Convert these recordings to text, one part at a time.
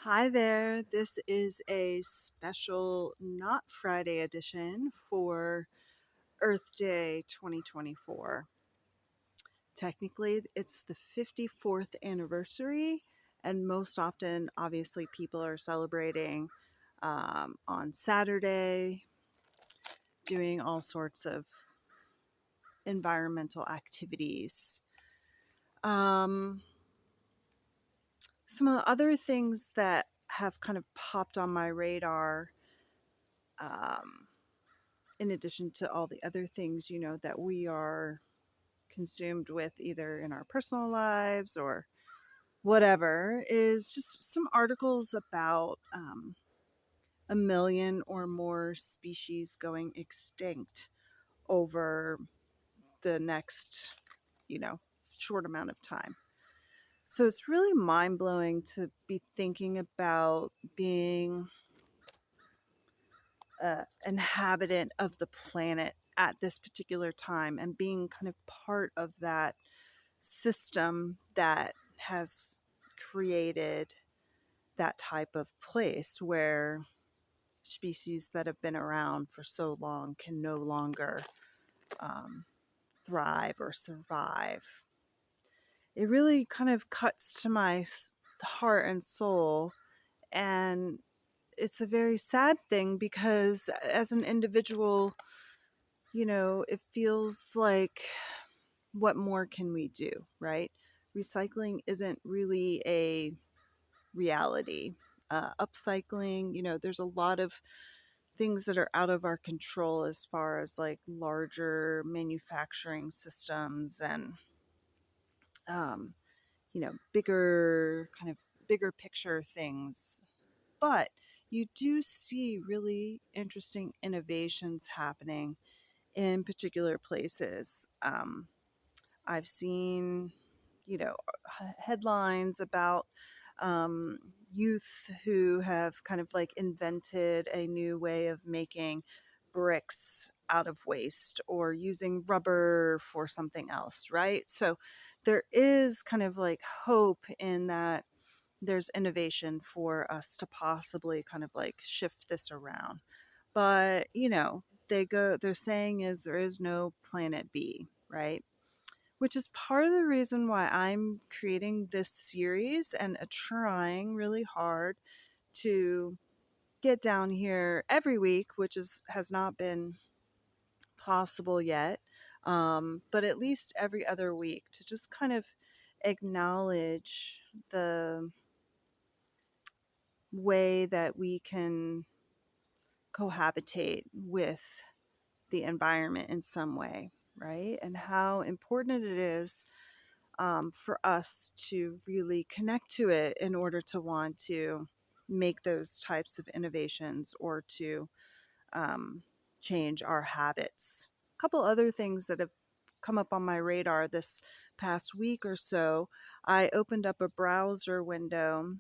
Hi there. This is a special not Friday edition for Earth Day 2024. Technically, it's the 54th anniversary, and most often, obviously, people are celebrating on Saturday, doing all sorts of environmental activities. Um, some of the other things that have kind of popped on my radar um, in addition to all the other things, that we are consumed with either in our personal lives or whatever, is just some articles about a million or more species going extinct over the next, you know, short amount of time. So it's really mind blowing to be thinking about being inhabitant of the planet at this particular time and being kind of part of that system that has created that type of place where species that have been around for so long can no longer um, thrive or survive. It really kind of cuts to my heart and soul, and it's a very sad thing because as an individual, it feels like, what more can we do, right? Recycling isn't really a reality. Upcycling, there's a lot of things that are out of our control as far as like larger manufacturing systems and, um, bigger picture things. But you do see really interesting innovations happening in particular places. I've seen, headlines about um, youth who have kind of like invented a new way of making bricks out of waste or using rubber for something else, right? So there is kind of like hope in that there's innovation for us to possibly kind of like shift this around. But, they're saying is there is no planet B, right? Which is part of the reason why I'm creating this series and trying really hard to get down here every week, which has not been possible yet, but at least every other week to just kind of acknowledge the way that we can cohabitate with the environment in some way, right? And how important it is for us to really connect to it in order to want to make those types of innovations or to um, change our habits. A couple other things that have come up on my radar this past week or so. I opened up a browser window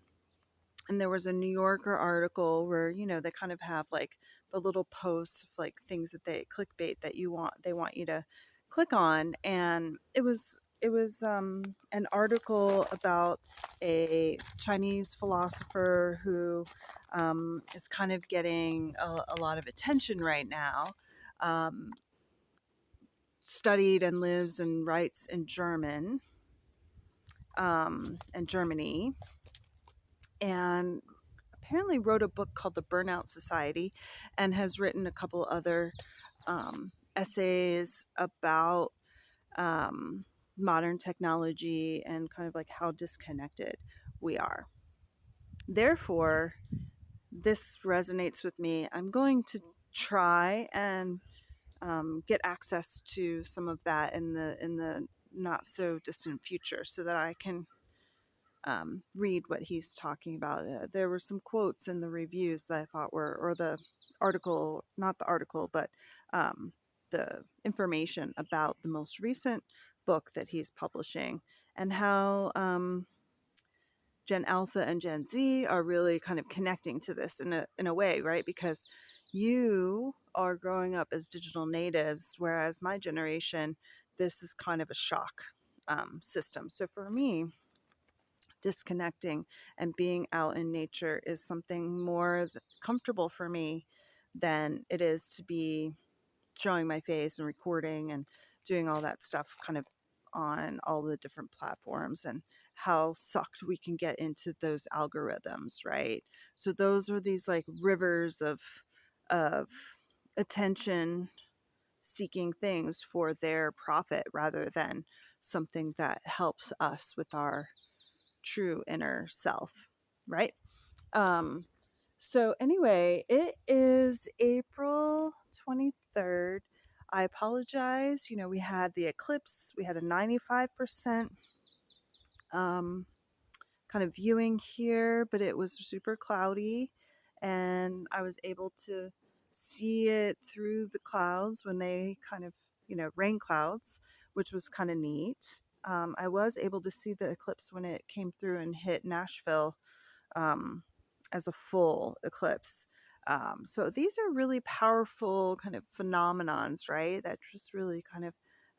and there was a New Yorker article where, they kind of have like the little posts of like things that they clickbait that they want you to click on. And it was an article about a Chinese philosopher who is kind of getting a lot of attention right now. Um, Studied and lives and writes in Germany, and apparently wrote a book called The Burnout Society and has written a couple other essays about um, modern technology and kind of like how disconnected we are. Therefore, this resonates with me. I'm going to try and get access to some of that in the not so distant future, so that I can read what he's talking about. There were some quotes in the reviews that I thought or the article, not the article, but the information about the most recent book that he's publishing, and how Gen Alpha and Gen Z are really kind of connecting to this in a way, right? Because you are growing up as digital natives, whereas my generation, this is kind of a shock system. So for me disconnecting and being out in nature is something more comfortable for me than it is to be showing my face and recording and doing all that stuff kind of on all the different platforms, and how sucked we can get into those algorithms, right? So those are these like rivers of attention seeking things for their profit rather than something that helps us with our true inner self, right? Um, so anyway, it is April 23rd. I apologize. You know, we had the eclipse. We had a 95% um, kind of viewing here, but it was super cloudy, and I was able to see it through the clouds when they kind of, rain clouds, which was kind of neat. I was able to see the eclipse when it came through and hit Nashville um, as a full eclipse. So these are really powerful kind of phenomenons, right? That just really kind of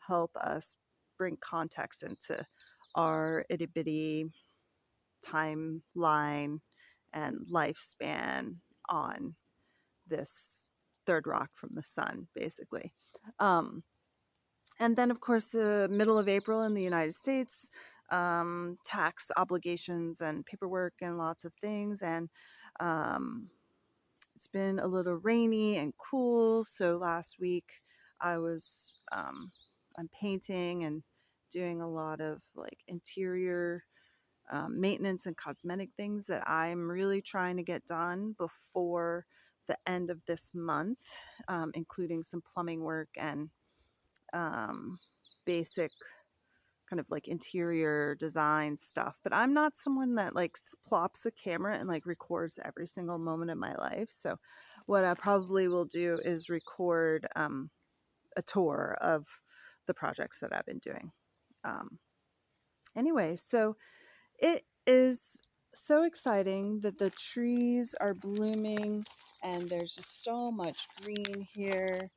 help us bring context into our itty bitty timeline and lifespan on this third rock from the sun, basically. Um, and then, of course, middle of April in the United States, tax obligations and paperwork and lots of things. And um, it's been a little rainy and cool. So last week I was I'm painting and doing a lot of like interior maintenance and cosmetic things that I'm really trying to get done before the end of this month, including some plumbing work and basic kind of like interior design stuff. But I'm not someone that like plops a camera and like records every single moment of my life. So what I probably will do is record a tour of the projects that I've been doing. Um, anyway, so it is so exciting that the trees are blooming and there's just so much green here.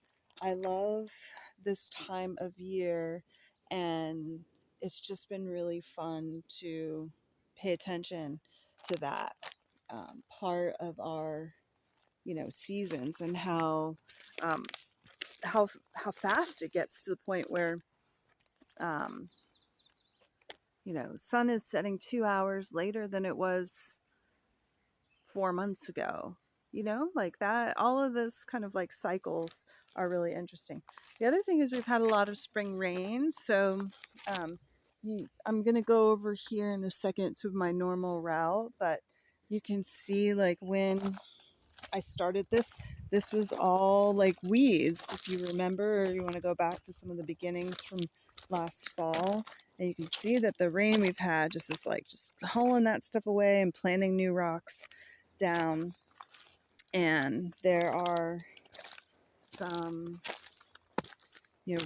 I love this time of year, and it's just been really fun to pay attention to that part of our, seasons, and um, how fast it gets to the point where um, sun is setting 2 hours later than it was 4 months ago. Like that, all of this kind of like cycles are really interesting. The other thing is we've had a lot of spring rain. So um, I'm going to go over here in a second to my normal route, but you can see like when I started this was all like weeds. If you remember, or you want to go back to some of the beginnings from last fall, and you can see that the rain we've had just is like just hauling that stuff away and planting new rocks down. And there are some,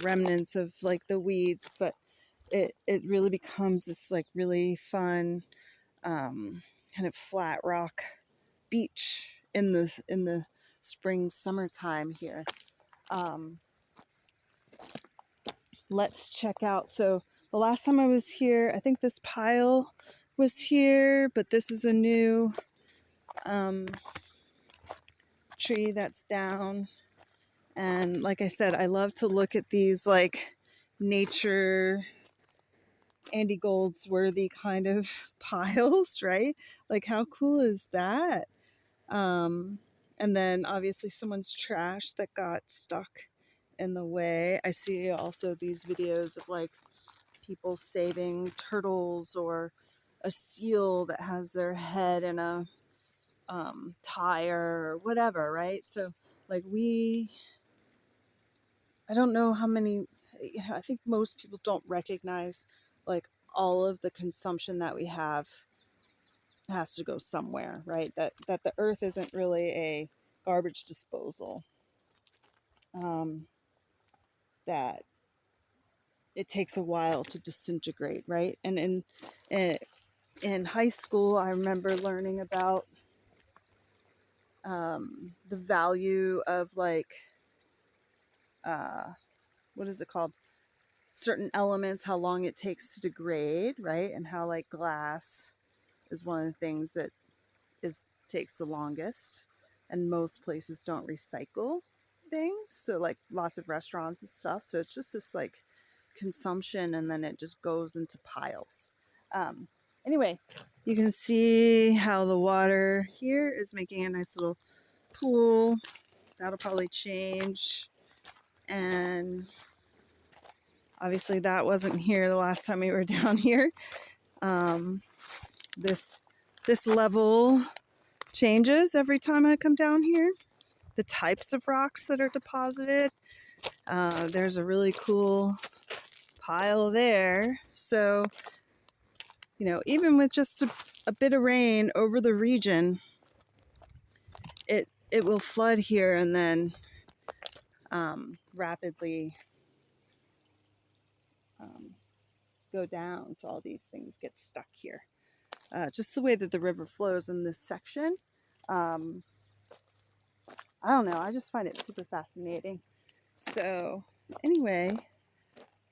remnants of like the weeds, but it really becomes this like really fun kind of flat rock beach in the spring summertime here. Let's check out. So the last time I was here, I think this pile was here, but this is a new tree that's down. And like I said, I love to look at these like nature Andy Goldsworthy kind of piles, right? Like how cool is that? And then obviously someone's trash that got stuck in the way. I see also these videos of like people saving turtles or a seal that has their head in a tire or whatever, right? So like I don't know how many, I think most people don't recognize like all of the consumption that we have has to go somewhere, right? That the earth isn't really a garbage disposal. That it takes a while to disintegrate, right? And in high school, I remember learning about the value of like what is it called? Certain elements, how long it takes to degrade, right? And how like glass is one of the things that takes the longest, and most places don't recycle things, so like lots of restaurants and stuff, so it's just this like consumption, and then it just goes into piles. Anyway, you can see how the water here is making a nice little pool. That'll probably change, and obviously that wasn't here the last time we were down here. This level changes every time I come down here. The types of rocks that are deposited. There's a really cool pile there. So, you know, even with just a bit of rain over the region, it will flood here and then rapidly go down. So all these things get stuck here. Just the way that the river flows in this section. I don't know, I just find it super fascinating. So anyway,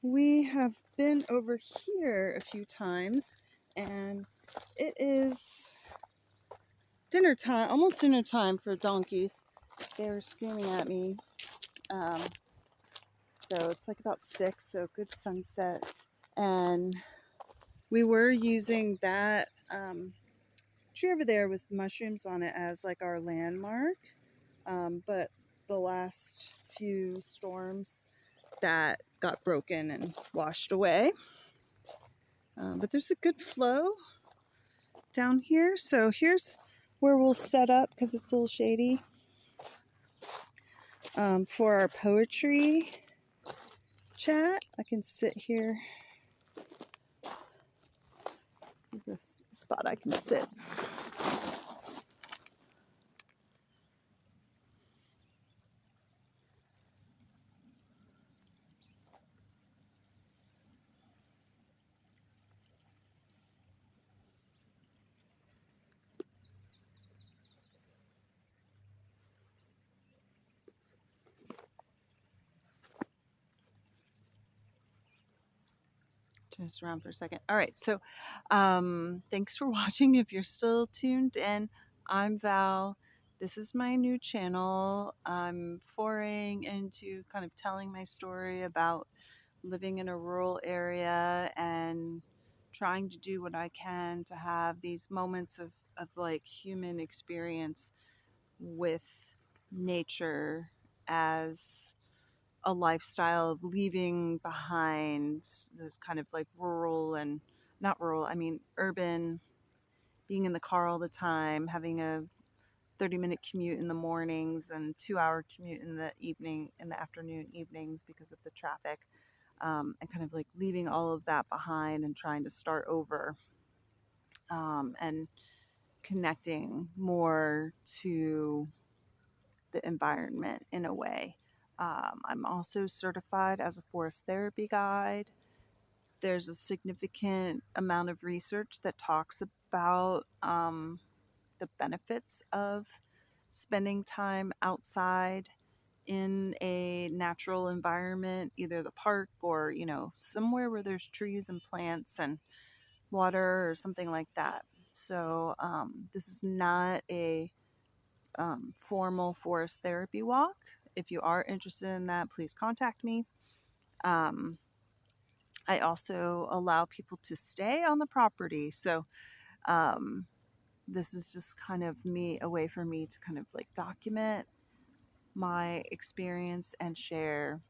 we have been over here a few times, and it is dinner time, almost dinner time for donkeys. They were screaming at me. So it's like about 6, so good sunset. And we were using that tree over there with mushrooms on it as like our landmark. But the last few storms, that got broken and washed away. But there's a good flow down here. So here's where we'll set up, because it's a little shady, for our poetry chat. I can sit here. There's a spot I can sit. Turn this around for a second. All right, so thanks for watching. If you're still tuned in, I'm Val. This is my new channel. I'm foraying into kind of telling my story about living in a rural area and trying to do what I can to have these moments of like human experience with nature as a lifestyle of leaving behind this kind of like rural and not rural, I mean urban, being in the car all the time, having a 30-minute commute in the mornings and 2-hour commute in the afternoon evenings because of the traffic, and kind of like leaving all of that behind and trying to start over, and connecting more to the environment in a way. I'm also certified as a forest therapy guide. There's a significant amount of research that talks about the benefits of spending time outside in a natural environment, either the park or, you know, somewhere where there's trees and plants and water or something like that. So this is not a formal forest therapy walk. If you are interested in that, please contact me. I also allow people to stay on the property. So this is just kind of a way for me to kind of like document my experience and share.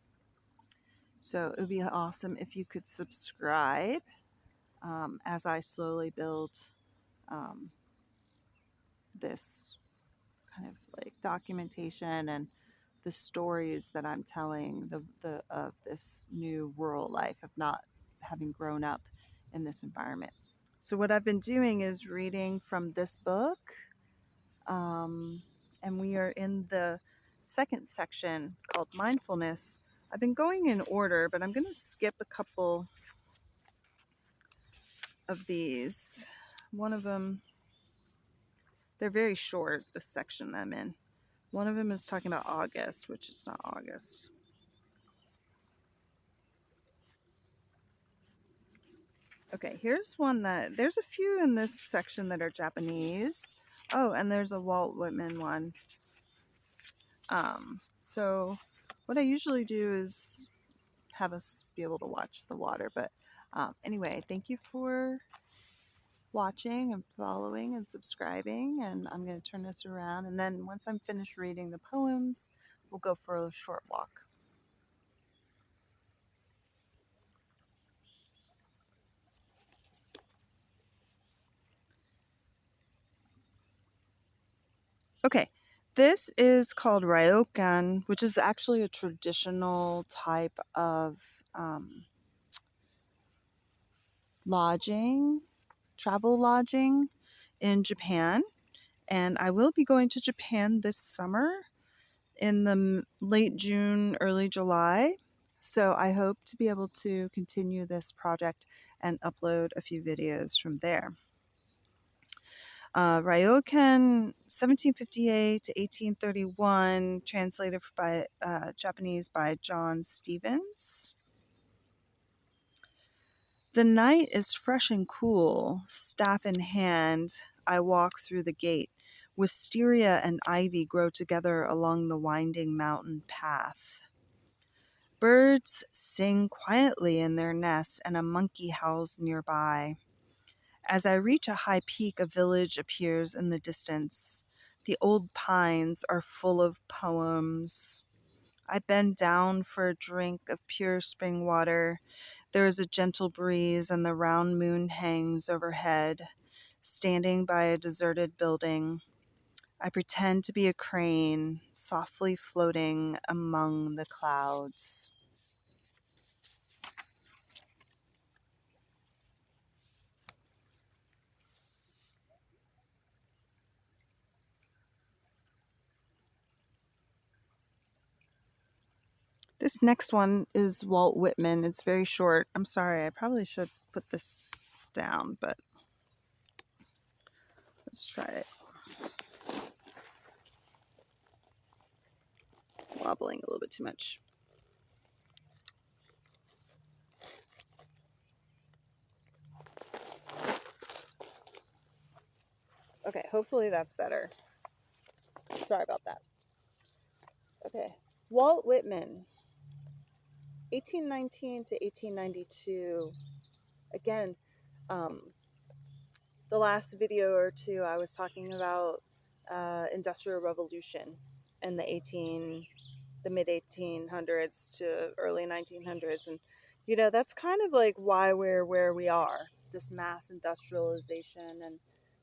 So it would be awesome if you could subscribe as I slowly build this kind of like documentation and the stories that I'm telling of this new rural life of not having grown up in this environment. So what I've been doing is reading from this book, and we are in the second section called mindfulness. I've been going in order, but I'm going to skip a couple of these. One of them, they're very short, this section that I'm in. One of them is talking about August, which is not August. Okay, here's one that there's a few in this section that are Japanese. Oh, and there's a Walt Whitman one. So what I usually do is have us be able to watch the water. But anyway, thank you for watching and following and subscribing. And I'm going to turn this around. And then once I'm finished reading the poems, we'll go for a short walk. Okay, this is called ryokan, which is actually a traditional type of lodging, travel lodging in Japan. And I will be going to Japan this summer in the late June, early July. So I hope to be able to continue this project and upload a few videos from there. Ryokan, 1758 to 1831, translated by Japanese by John Stevens. The night is fresh and cool. Staff in hand, I walk through the gate. Wisteria and ivy grow together along the winding mountain path. Birds sing quietly in their nests, and a monkey howls nearby. As I reach a high peak, a village appears in the distance. The old pines are full of poems. I bend down for a drink of pure spring water. There is a gentle breeze, and the round moon hangs overhead. Standing by a deserted building, I pretend to be a crane, softly floating among the clouds. This next one is Walt Whitman. It's very short. I'm sorry, I probably should put this down, but let's try it. Wobbling a little bit too much. Okay, hopefully that's better. Sorry about that. Okay, Walt Whitman, 1819 to 1892. Again, the last video or two I was talking about industrial revolution in the mid 1800s to early 1900s, and that's kind of like why we're where we are. This mass industrialization and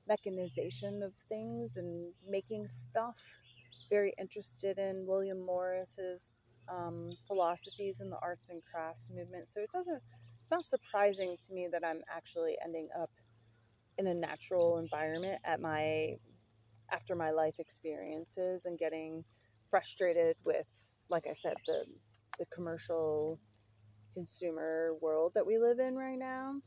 mechanization of things and making stuff. Very interested in William Morris's philosophies in the arts and crafts movement. So it's not surprising to me that I'm actually ending up in a natural environment after my life experiences and getting frustrated with, like I said, the commercial consumer world that we live in right now.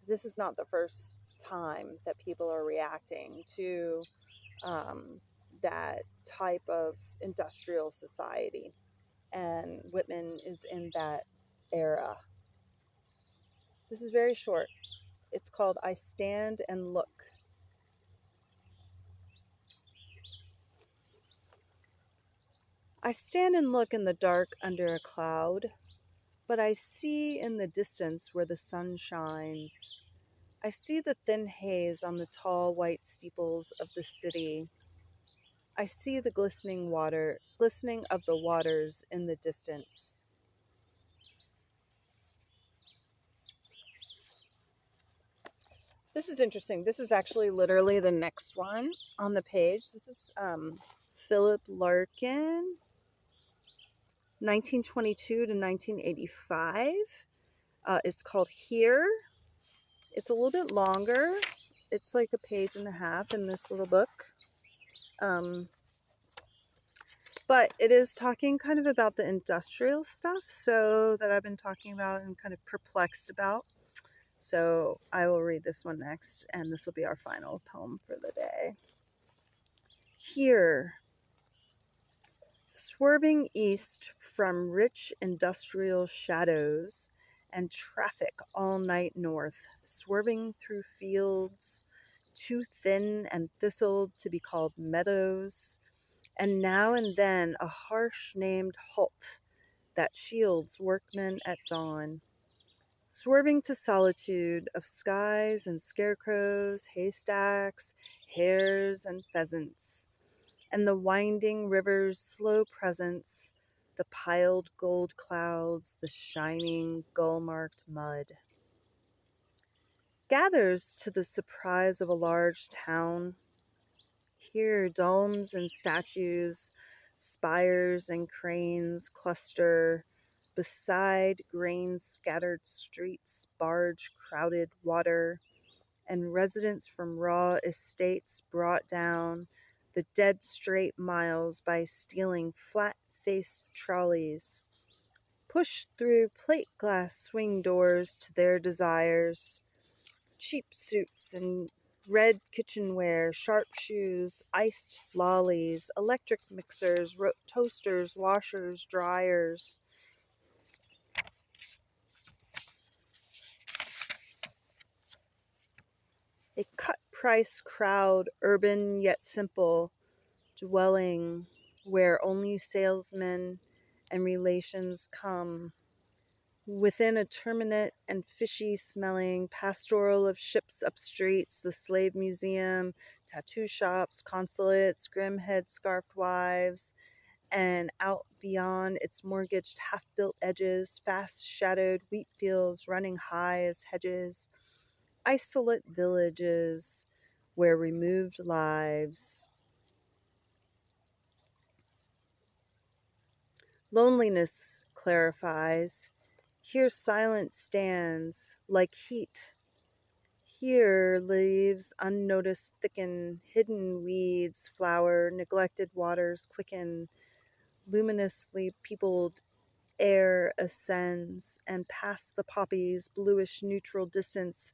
This is not the first time that people are reacting to that type of industrial society. And Whitman is in that era. This is very short. It's called I Stand and Look. I stand and look in the dark under a cloud, but I see in the distance where the sun shines. I see the thin haze on the tall white steeples of the city. I see the glistening of the waters in the distance. This is interesting. This is actually literally the next one on the page. This is Philip Larkin, 1922 to 1985. It's called Here. It's a little bit longer. It's like a page and a half in this little book. But it is talking kind of about the industrial stuff, so that I've been talking about and kind of perplexed about. So I will read this one next, and this will be our final poem for the day. Here, swerving east from rich industrial shadows and traffic all night north, swerving through fields too thin and thistled to be called meadows, and now and then a harsh named halt that shields workmen at dawn, swerving to solitude of skies and scarecrows, haystacks, hares and pheasants, and the winding river's slow presence, the piled gold clouds, the shining gull-marked mud. Gathers to the surprise of a large town. Here domes and statues, spires and cranes cluster beside grain-scattered streets, barge-crowded water, and residents from raw estates brought down the dead straight miles by stealing flat-faced trolleys, pushed through plate glass swing doors to their desires, cheap suits and red kitchenware, sharp shoes, iced lollies, electric mixers, toasters, washers, dryers. A cut-price crowd, urban yet simple, dwelling where only salesmen and relations come. Within a terminate and fishy smelling pastoral of ships up streets, the slave museum, tattoo shops, consulates, grim head scarfed wives, and out beyond its mortgaged half-built edges, fast shadowed wheat fields running high as hedges, isolate villages where removed lives. Loneliness clarifies. Here silence stands like heat. Here leaves unnoticed thicken, hidden weeds flower, neglected waters quicken, luminously peopled air ascends, and past the poppies, bluish neutral distance,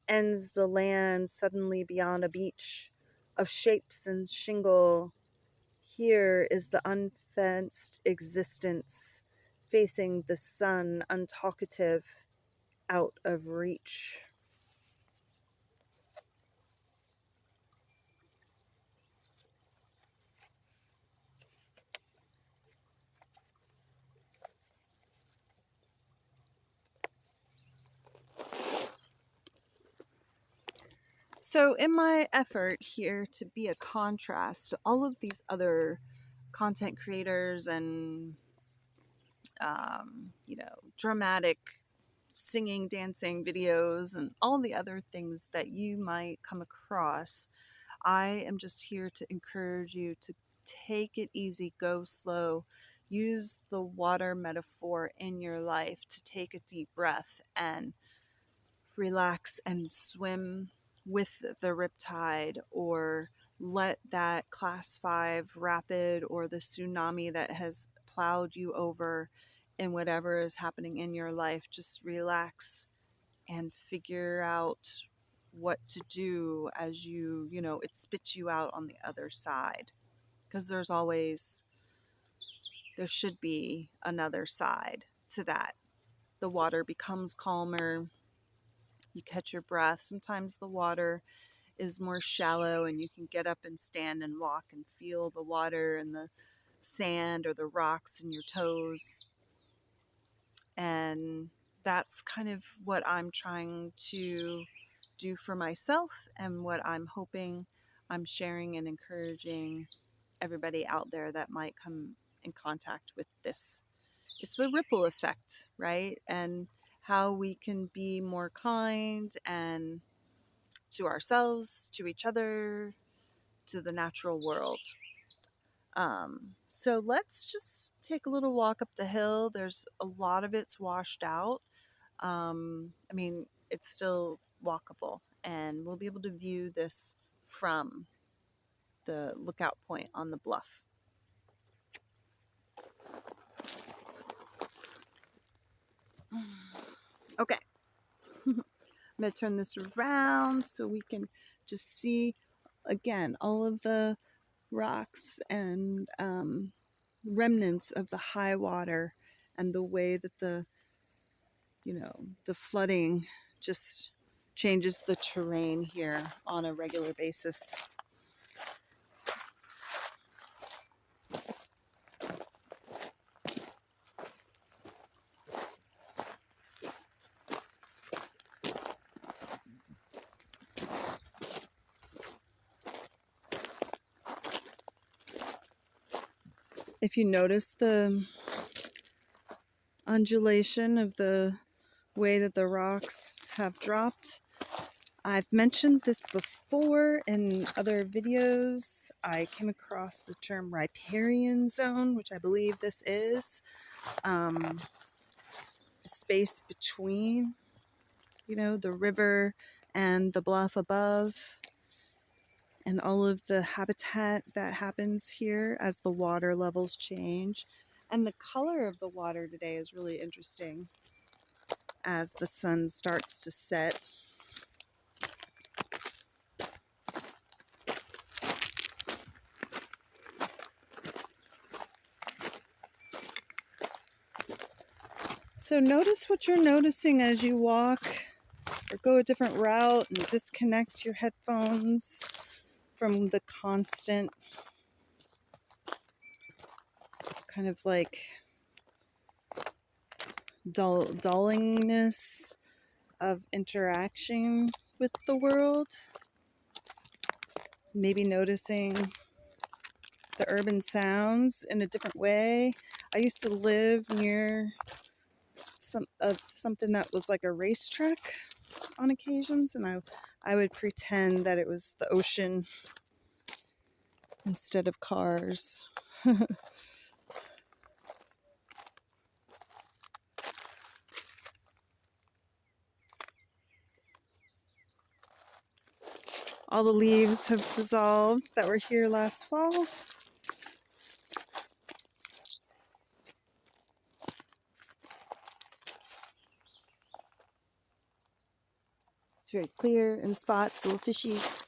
ends the land suddenly beyond a beach of shapes and shingle. Here is the unfenced existence, facing the sun, untalkative, out of reach. So, in my effort here to be a contrast to all of these other content creators and, dramatic singing, dancing videos, and all the other things that you might come across, I am just here to encourage you to take it easy, go slow, use the water metaphor in your life to take a deep breath and relax and swim with the riptide, or let that class 5 rapid or the tsunami that has plowed you over in whatever is happening in your life. Just relax and figure out what to do as it spits you out on the other side, because there should be another side to that. The water becomes calmer, you catch your breath. Sometimes the water is more shallow and you can get up and stand and walk and feel the water and the sand or the rocks in your toes. And that's kind of what I'm trying to do for myself, and what I'm hoping I'm sharing and encouraging everybody out there that might come in contact with this. It's the ripple effect, right? And how we can be more kind and to ourselves, to each other, to the natural world. So let's just take a little walk up the hill. There's a lot of it's washed out. It's still walkable, and we'll be able to view this from the lookout point on the bluff. Okay, I'm going to turn this around so we can just see again all of the rocks and remnants of the high water, and the way that the the flooding just changes the terrain here on a regular basis. If you notice the undulation of the way that the rocks have dropped, I've mentioned this before in other videos. I came across the term riparian zone, which I believe this is. Space between, the river and the bluff above, and all of the habitat that happens here as the water levels change. And the color of the water today is really interesting as the sun starts to set. So notice what you're noticing as you walk or go a different route, and disconnect your headphones from the constant kind of like dullingness of interaction with the world. Maybe noticing the urban sounds in a different way. I used to live near something that was like a racetrack on occasions, and I would pretend that it was the ocean instead of cars. All the leaves have dissolved that were here last fall. It's very clear in spots, little fishies.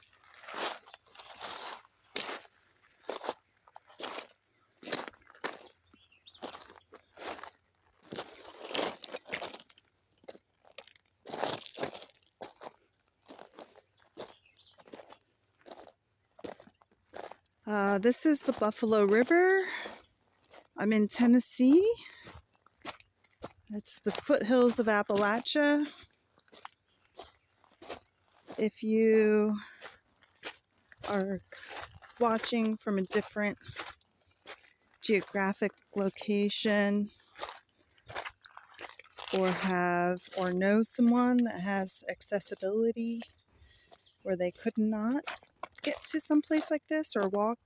This is the Buffalo River. I'm in Tennessee. It's the foothills of Appalachia. If you are watching from a different geographic location, or know someone that has accessibility where they could not get to some place like this or walk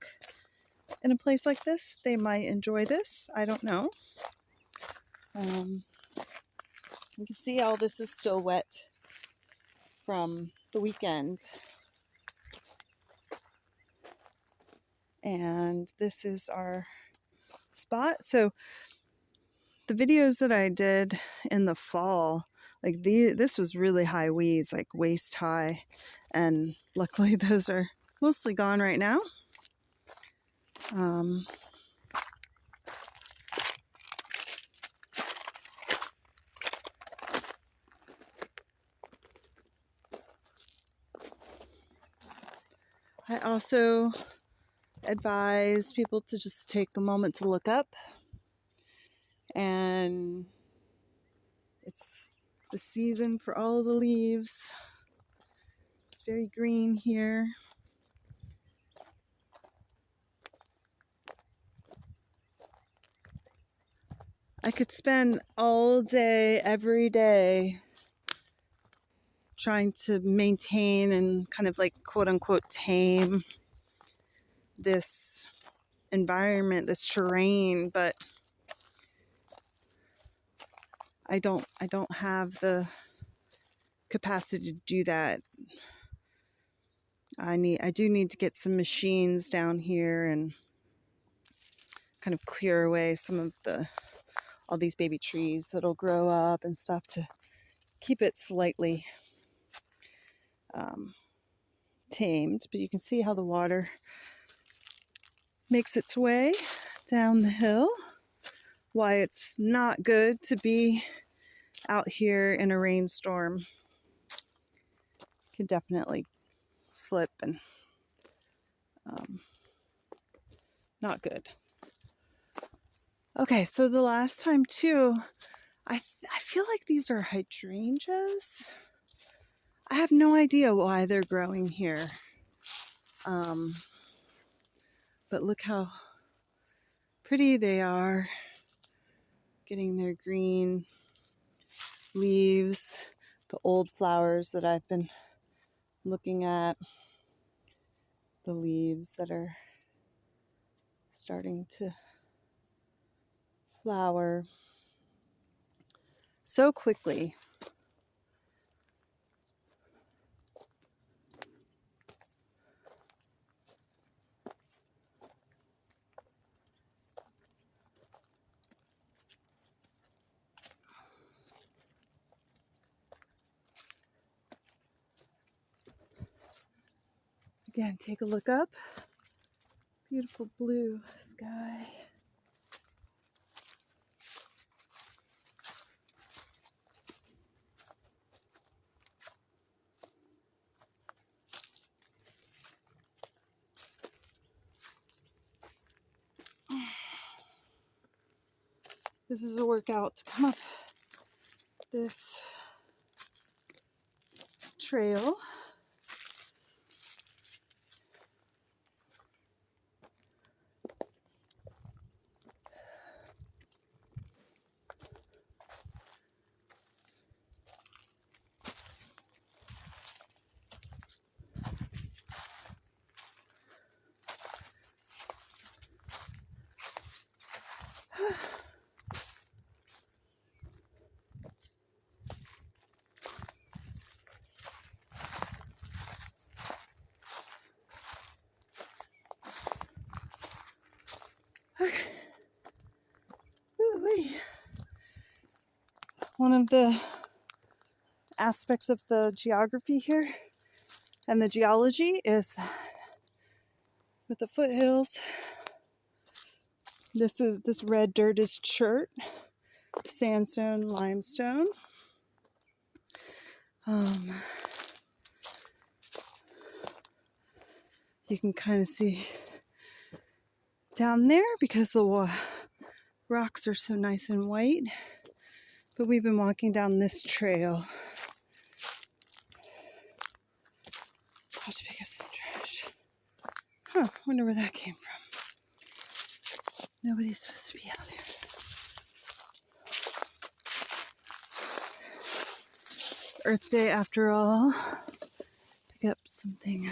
in a place like this, they might enjoy this. I don't know. You can see all this is still wet from the weekend. And this is our spot. So the videos that I did in the fall, like this was really high weeds, like waist high. And luckily those are mostly gone right now. I also advise people to just take a moment to look up, and it's the season for all of the leaves. It's very green here. I could spend all day, every day, trying to maintain and kind of like quote unquote tame this environment, this terrain, but I don't have the capacity to do that. I do need to get some machines down here and kind of clear away some of all these baby trees that'll grow up and stuff to keep it slightly tamed. But you can see how the water makes its way down the hill. Why it's not good to be out here in a rainstorm can definitely slip and not good. Okay, so the last time too, I feel like these are hydrangeas. I have no idea why they're growing here. But look how pretty they are, getting their green leaves, the old flowers that I've been looking at, the leaves that are starting to flower so quickly. Again, take a look up. Beautiful blue sky. This is a workout to come up this trail. One of the aspects of the geography here and the geology is with the foothills, this red dirt is chert, sandstone, limestone. You can kind of see down there because the rocks are so nice and white. But we've been walking down this trail. I'll have to pick up some trash. Huh, wonder where that came from. Nobody's supposed to be out here. Earth Day after all. Pick up something.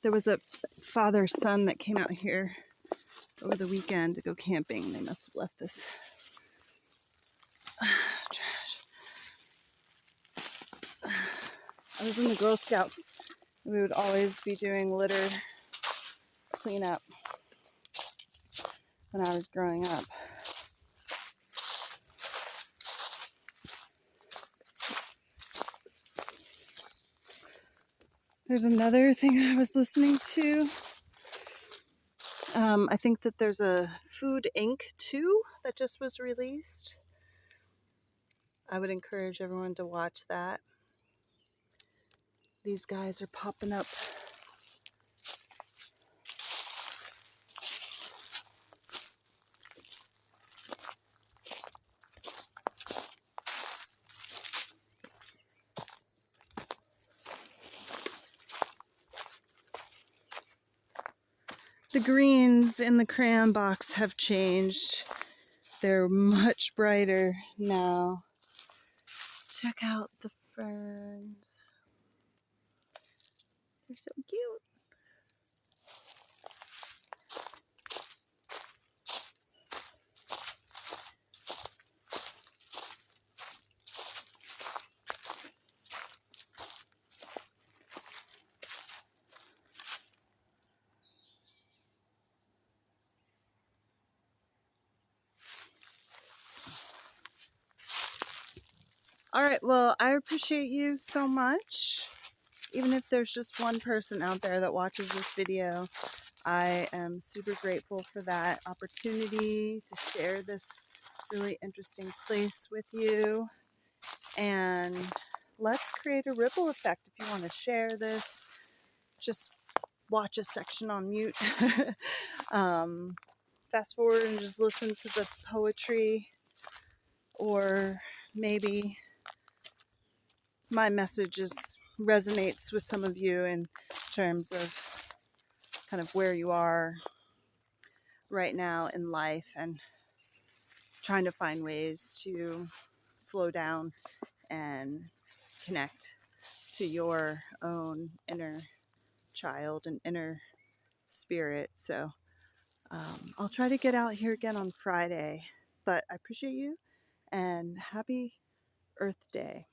There was a father-son that came out here over the weekend to go camping. They must have left this trash. I was in the Girl Scouts. We would always be doing litter cleanup when I was growing up. There's another thing I was listening to. I think that there's a Food Inc. 2 that just was released. I would encourage everyone to watch that. These guys are popping up. The greens in the crayon box have changed. They're much brighter now. Check out the ferns. They're so cute. All right, well, I appreciate you so much. Even if there's just one person out there that watches this video, I am super grateful for that opportunity to share this really interesting place with you. And let's create a ripple effect. If you want to share this, just watch a section on mute. um, Fast forward and just listen to the poetry, or maybe my message resonates with some of you in terms of kind of where you are right now in life and trying to find ways to slow down and connect to your own inner child and inner spirit. So I'll try to get out here again on Friday, but I appreciate you and happy Earth Day.